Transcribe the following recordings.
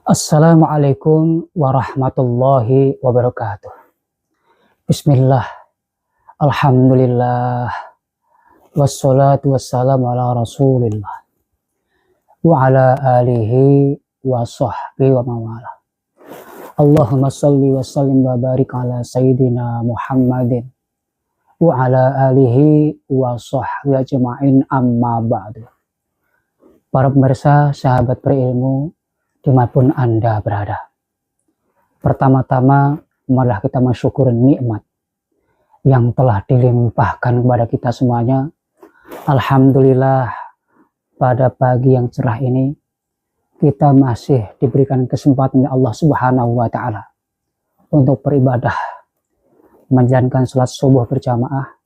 Assalamualaikum warahmatullahi wabarakatuh. Bismillah, alhamdulillah, wassalatu wassalamu ala rasulillah, wa ala alihi wa sahbihi wa mawala. Allahumma salli wa sallim wa barik ala sayyidina Muhammadin wa ala alihi wa sahbihi ajma'in, amma ba'du. Para pemirsa, sahabat berilmu dimanapun Anda berada, pertama-tama marilah kita mensyukuri nikmat yang telah dilimpahkan kepada kita semuanya. Alhamdulillah, pada pagi yang cerah ini kita masih diberikan kesempatan oleh Allah Subhanahu wa Ta'ala untuk beribadah, menjalankan salat subuh berjamaah,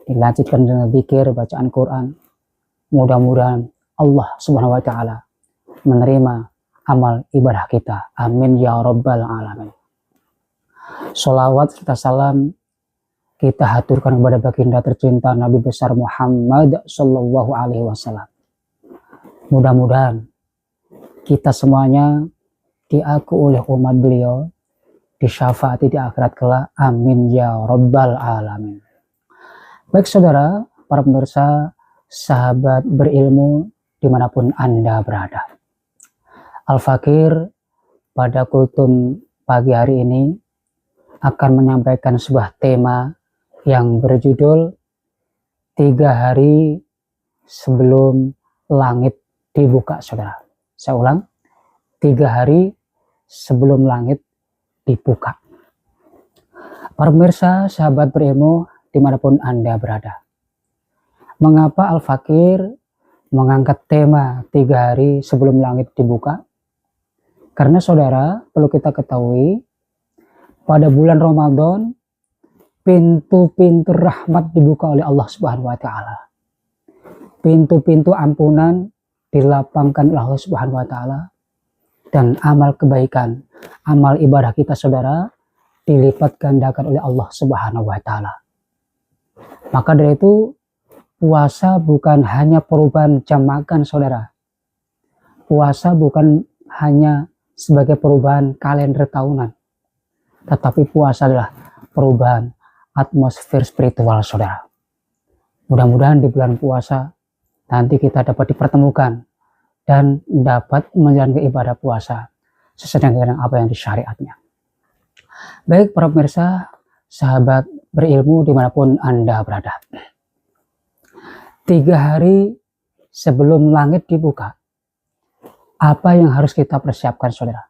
dilanjutkan dengan zikir, bacaan Quran. Mudah-mudahan Allah Subhanahu wa Ta'ala menerima amal ibadah kita. Amin ya rabbal alamin. Sholawat serta salam kita haturkan kepada baginda tercinta Nabi besar Muhammad Sallallahu Alaihi Wasallam. Mudah-mudahan kita semuanya diaku oleh umat beliau, disyafaati di akhirat kelak. Amin ya rabbal alamin. Baik saudara, para pemirsa, sahabat berilmu dimanapun Anda berada, Al-Fakir pada kultum pagi hari ini akan menyampaikan sebuah tema yang berjudul 3 hari sebelum langit dibuka, saudara. Saya ulang, 3 hari sebelum langit dibuka. Para pemirsa, sahabat berilmu dimanapun Anda berada, mengapa Al-Fakir mengangkat tema 3 hari sebelum langit dibuka? Karena saudara, perlu kita ketahui, pada bulan Ramadan pintu-pintu rahmat dibuka oleh Allah Subhanahu wa Ta'ala. Pintu-pintu ampunan dilapangkan oleh Allah Subhanahu wa Ta'ala, dan amal kebaikan, amal ibadah kita saudara dilipat gandakan oleh Allah Subhanahu wa Ta'ala. Maka dari itu, puasa bukan hanya perubahan jam makan saudara. Puasa bukan hanya sebagai perubahan kalender tahunan, tetapi puasa adalah perubahan atmosfer spiritual saudara. Mudah-mudahan di bulan puasa nanti kita dapat dipertemukan dan dapat menjalankan ibadah puasa sesuai dengan apa yang disyariatnya. Baik para pemirsa, sahabat berilmu dimanapun Anda berada, 3 hari sebelum langit dibuka, apa yang harus kita persiapkan saudara?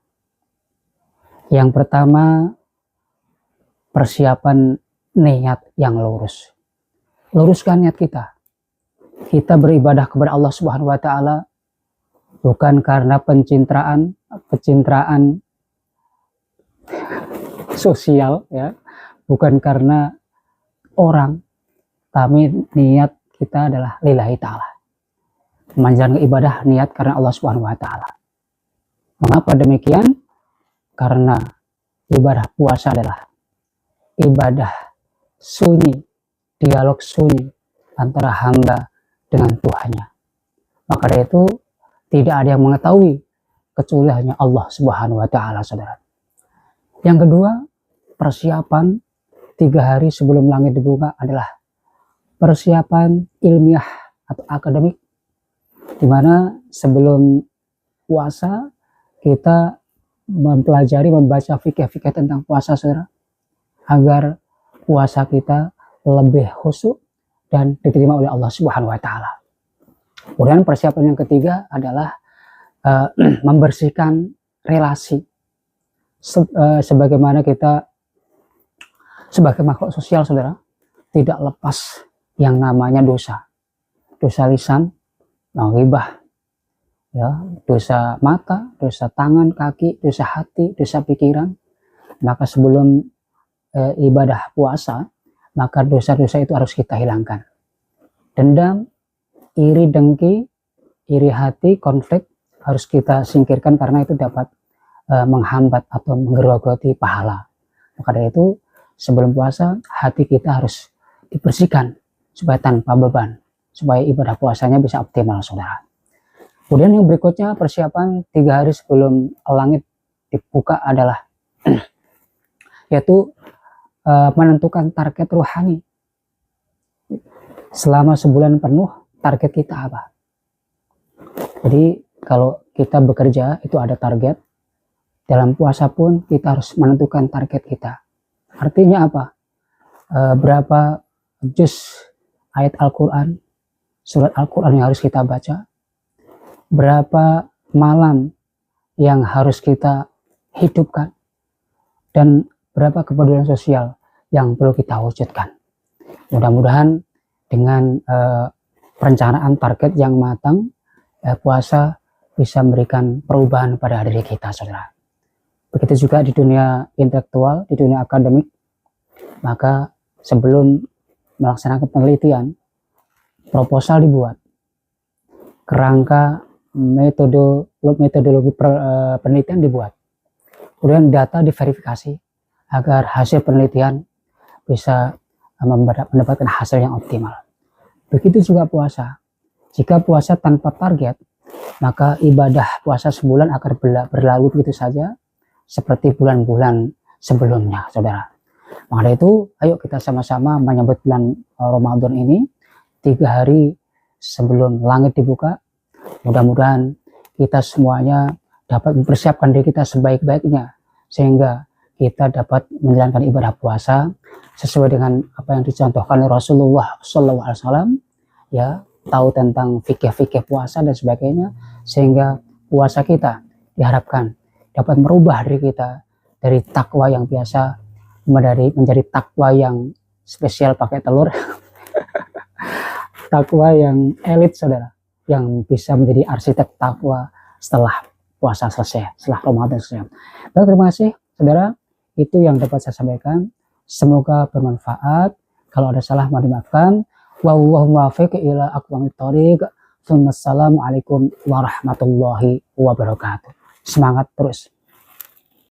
Yang pertama, persiapan niat yang lurus. Luruskan niat kita. Kita beribadah kepada Allah Subhanahu wa Ta'ala bukan karena pencitraan sosial ya, bukan karena orang, tapi niat kita adalah lillahi ta'ala. Menjalankan ibadah niat karena Allah Subhanahu wa Ta'ala. Mengapa demikian? Karena ibadah puasa adalah ibadah sunyi, dialog sunyi antara hamba dengan Tuhannya. Maka dari itu tidak ada yang mengetahui kecuali hanya Allah Subhanahu wa Ta'ala, saudara. Yang kedua, persiapan 3 hari sebelum langit dibuka adalah persiapan ilmiah atau akademik, di mana sebelum puasa kita mempelajari, membaca fikih-fikih tentang puasa saudara, agar puasa kita lebih khusyuk dan diterima oleh Allah Subhanahu wa Ta'ala. Kemudian persiapan yang ketiga adalah membersihkan relasi. Sebagaimana kita sebagai makhluk sosial saudara, tidak lepas yang namanya dosa. Dosa lisan, ghibah, ya, dosa mata, dosa tangan, kaki, dosa hati, dosa pikiran. Maka sebelum ibadah puasa, maka dosa-dosa itu harus kita hilangkan. Dendam, iri dengki, iri hati, konflik harus kita singkirkan karena itu dapat menghambat atau menggerogoti pahala. Maka dari itu sebelum puasa hati kita harus dibersihkan supaya tanpa beban, supaya ibadah puasanya bisa optimal saudara. Kemudian yang berikutnya persiapan 3 hari sebelum langit dibuka adalah yaitu menentukan target rohani. Selama sebulan penuh target kita apa? Jadi kalau kita bekerja itu ada target. Dalam puasa pun kita harus menentukan target kita. Artinya apa? Berapa juz ayat Al-Quran, surat Al-Quran yang harus kita baca, berapa malam yang harus kita hidupkan, dan berapa kepedulian sosial yang perlu kita wujudkan. Mudah-mudahan dengan perencanaan target yang matang, puasa bisa memberikan perubahan pada diri kita, saudara. Begitu juga di dunia intelektual, di dunia akademik, maka sebelum melaksanakan penelitian, proposal dibuat, kerangka metodologi penelitian dibuat, kemudian data diverifikasi agar hasil penelitian bisa mendapatkan hasil yang optimal. Begitu juga puasa. Jika puasa tanpa target, maka ibadah puasa sebulan akan berlalu begitu saja seperti bulan-bulan sebelumnya, saudara. Maka itu, ayo kita sama-sama menyambut bulan Ramadan ini 3 hari sebelum langit dibuka. Mudah-mudahan kita semuanya dapat mempersiapkan diri kita sebaik-baiknya sehingga kita dapat menjalankan ibadah puasa sesuai dengan apa yang dicontohkan oleh Rasulullah SAW, ya, tahu tentang fikih-fikih puasa dan sebagainya, sehingga puasa kita diharapkan dapat merubah diri kita dari takwa yang biasa menjadi takwa yang spesial pakai telur, takwa yang elit, saudara, yang bisa menjadi arsitek takwa setelah puasa selesai, setelah Ramadan selesai. Baik, terima kasih, saudara. Itu yang dapat saya sampaikan. Semoga bermanfaat. Kalau ada salah mohon dimaafkan. Wallahu muwaffiq ila aqwamit thoriq. Wassalamualaikum warahmatullahi wabarakatuh. Semangat terus.